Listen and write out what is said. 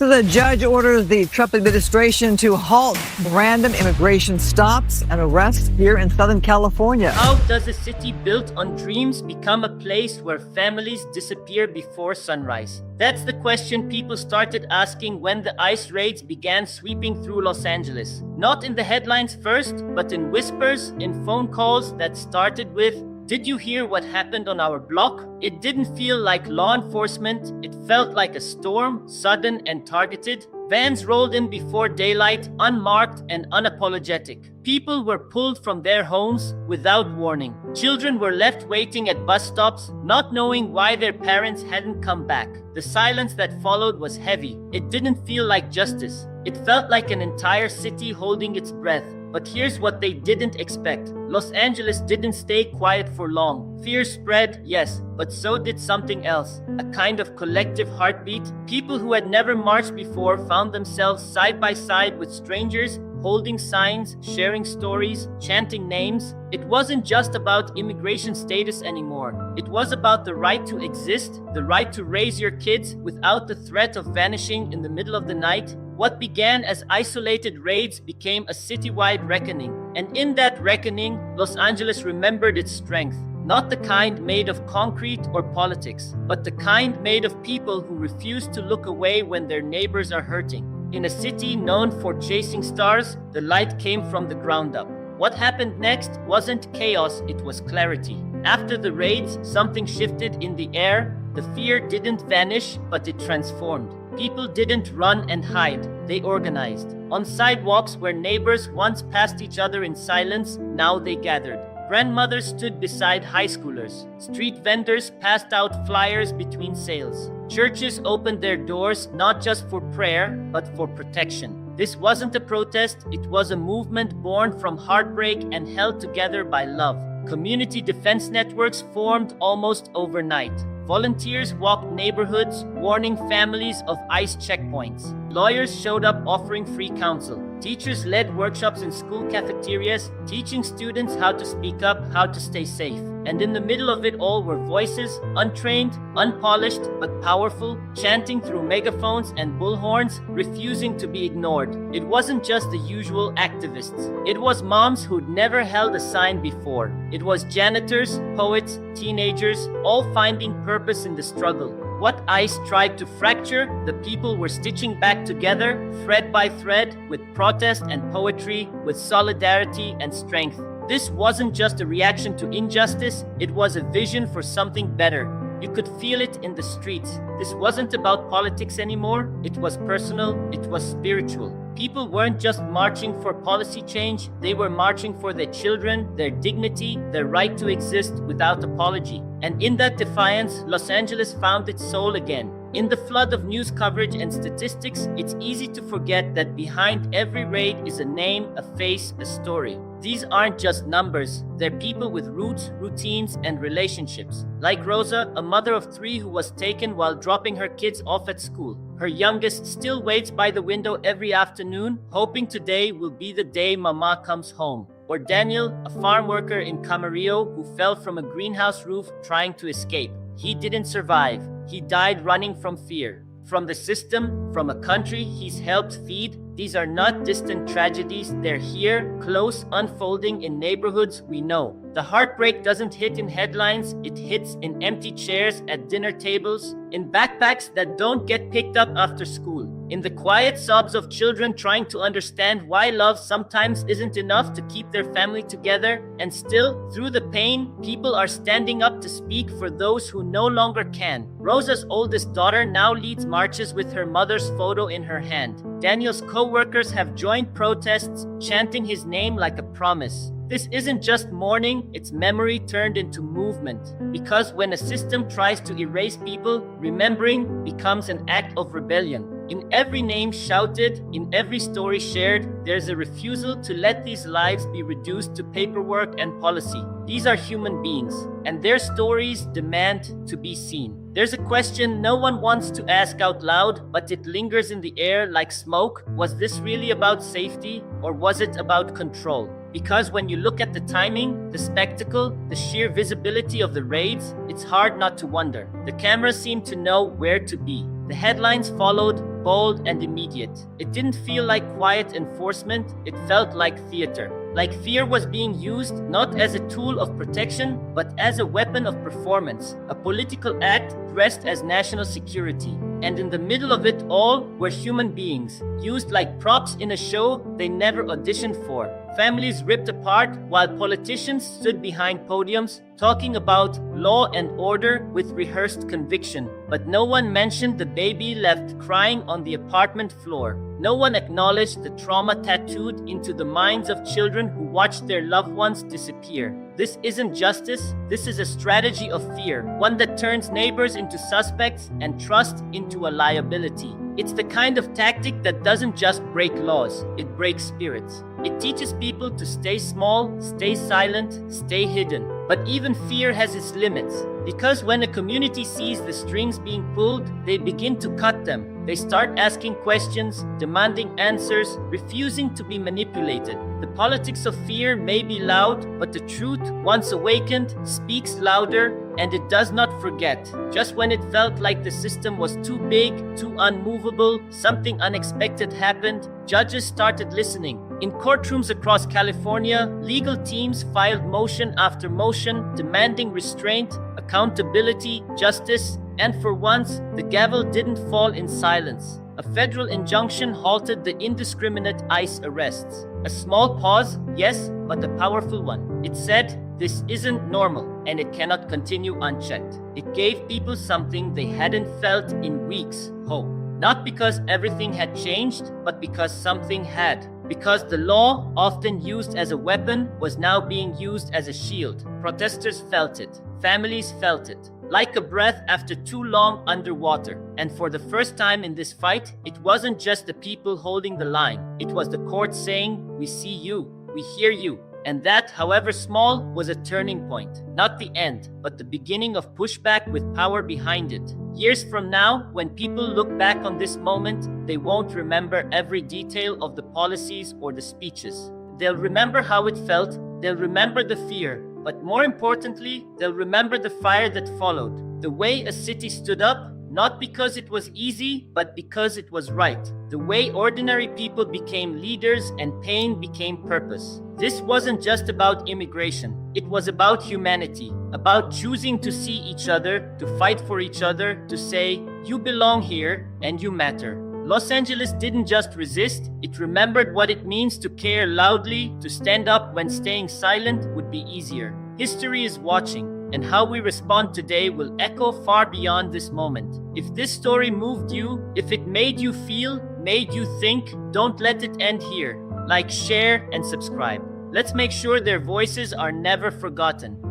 After the judge orders the Trump administration to halt random immigration stops and arrests here in Southern California. How does a city built on dreams become a place where families disappear before sunrise? That's the question people started asking when the ICE raids began sweeping through Los Angeles. Not in the headlines first, but in whispers, in phone calls that started with, "Did you hear what happened on our block?" It didn't feel like law enforcement. It felt like a storm, sudden and targeted. Vans rolled in before daylight, unmarked and unapologetic. People were pulled from their homes without warning. Children were left waiting at bus stops, not knowing why their parents hadn't come back. The silence that followed was heavy. It didn't feel like justice. It felt like an entire city holding its breath. But here's what they didn't expect. Los Angeles didn't stay quiet for long. Fear spread, yes, but so did something else. A kind of collective heartbeat. People who had never marched before found themselves side by side with strangers, holding signs, sharing stories, chanting names. It wasn't just about immigration status anymore. It was about the right to exist, the right to raise your kids without the threat of vanishing in the middle of the night. What began as isolated raids became a citywide reckoning. And in that reckoning, Los Angeles remembered its strength. Not the kind made of concrete or politics, but the kind made of people who refuse to look away when their neighbors are hurting. In a city known for chasing stars, the light came from the ground up. What happened next wasn't chaos, it was clarity. After the raids, something shifted in the air. The fear didn't vanish, but it transformed. People didn't run and hide, they organized. On sidewalks where neighbors once passed each other in silence, now they gathered. Grandmothers stood beside high schoolers. Street vendors passed out flyers between sales. Churches opened their doors not just for prayer, but for protection. This wasn't a protest, it was a movement born from heartbreak and held together by love. Community defense networks formed almost overnight. Volunteers walked neighborhoods, warning families of ICE checkpoints. Lawyers showed up offering free counsel. Teachers led workshops in school cafeterias, teaching students how to speak up, how to stay safe. And in the middle of it all were voices, untrained, unpolished, but powerful, chanting through megaphones and bullhorns, refusing to be ignored. It wasn't just the usual activists. It was moms who'd never held a sign before. It was janitors, poets, teenagers, all finding purpose in the struggle. What ICE tried to fracture, the people were stitching back together, thread by thread, with protest and poetry, with solidarity and strength. This wasn't just a reaction to injustice, it was a vision for something better. You could feel it in the streets. This wasn't about politics anymore, it was personal, it was spiritual. People weren't just marching for policy change, they were marching for their children, their dignity, their right to exist without apology. And in that defiance, Los Angeles found its soul again. In the flood of news coverage and statistics, it's easy to forget that behind every raid is a name, a face, a story. These aren't just numbers, they're people with roots, routines, and relationships. Like Rosa, a mother of 3 who was taken while dropping her kids off at school. Her youngest still waits by the window every afternoon, hoping today will be the day Mama comes home. Or Daniel, a farm worker in Camarillo who fell from a greenhouse roof trying to escape. He didn't survive. He died running from fear. From the system, from a country he's helped feed. These are not distant tragedies, they're here, close, unfolding in neighborhoods we know. The heartbreak doesn't hit in headlines, it hits in empty chairs at dinner tables, in backpacks that don't get picked up after school, in the quiet sobs of children trying to understand why love sometimes isn't enough to keep their family together, and still, through the pain, people are standing up to speak for those who no longer can. Rosa's oldest daughter now leads marches with her mother's photo in her hand. Daniel's co-workers have joined protests, chanting his name like a promise. This isn't just mourning, it's memory turned into movement. Because when a system tries to erase people, remembering becomes an act of rebellion. In every name shouted, in every story shared, there's a refusal to let these lives be reduced to paperwork and policy. These are human beings, and their stories demand to be seen. There's a question no one wants to ask out loud, but it lingers in the air like smoke. Was this really about safety, or was it about control? Because when you look at the timing, the spectacle, the sheer visibility of the raids, it's hard not to wonder. The cameras seemed to know where to be. The headlines followed, bold, and immediate. It didn't feel like quiet enforcement, it felt like theater. Like fear was being used not as a tool of protection, but as a weapon of performance, a political act dressed as national security. And in the middle of it all were human beings, used like props in a show they never auditioned for. Families ripped apart while politicians stood behind podiums talking about law and order with rehearsed conviction. But no one mentioned the baby left crying on the apartment floor. No one acknowledged the trauma tattooed into the minds of children who watched their loved ones disappear. This isn't justice, this is a strategy of fear, one that turns neighbors into suspects and trust into a liability. It's the kind of tactic that doesn't just break laws, it breaks spirits. It teaches people to stay small, stay silent, stay hidden. But even fear has its limits. Because when a community sees the strings being pulled, they begin to cut them. They start asking questions, demanding answers, refusing to be manipulated. The politics of fear may be loud, but the truth, once awakened, speaks louder, and it does not forget. Just when it felt like the system was too big, too unmovable, something unexpected happened. Judges started listening. In courtrooms across California, legal teams filed motion after motion, demanding restraint, accountability, justice, and for once, the gavel didn't fall in silence. A federal injunction halted the indiscriminate ICE arrests. A small pause, yes, but a powerful one. It said, this isn't normal, and it cannot continue unchecked. It gave people something they hadn't felt in weeks, hope. Not because everything had changed, but because something had. Because the law, often used as a weapon, was now being used as a shield. Protesters felt it. Families felt it. Like a breath after too long underwater. And for the first time in this fight, it wasn't just the people holding the line. It was the court saying, we see you, we hear you. And that, however small, was a turning point. Not the end, but the beginning of pushback with power behind it. Years from now, when people look back on this moment, they won't remember every detail of the policies or the speeches. They'll remember how it felt, they'll remember the fear, but more importantly, they'll remember the fire that followed. The way a city stood up, not because it was easy, but because it was right. The way ordinary people became leaders and pain became purpose. This wasn't just about immigration. It was about humanity, about choosing to see each other, to fight for each other, to say, you belong here and you matter. Los Angeles didn't just resist, it remembered what it means to care loudly, to stand up when staying silent would be easier. History is watching. And how we respond today will echo far beyond this moment. If this story moved you, if it made you feel, made you think, don't let it end here. Like, share, and subscribe. Let's make sure their voices are never forgotten.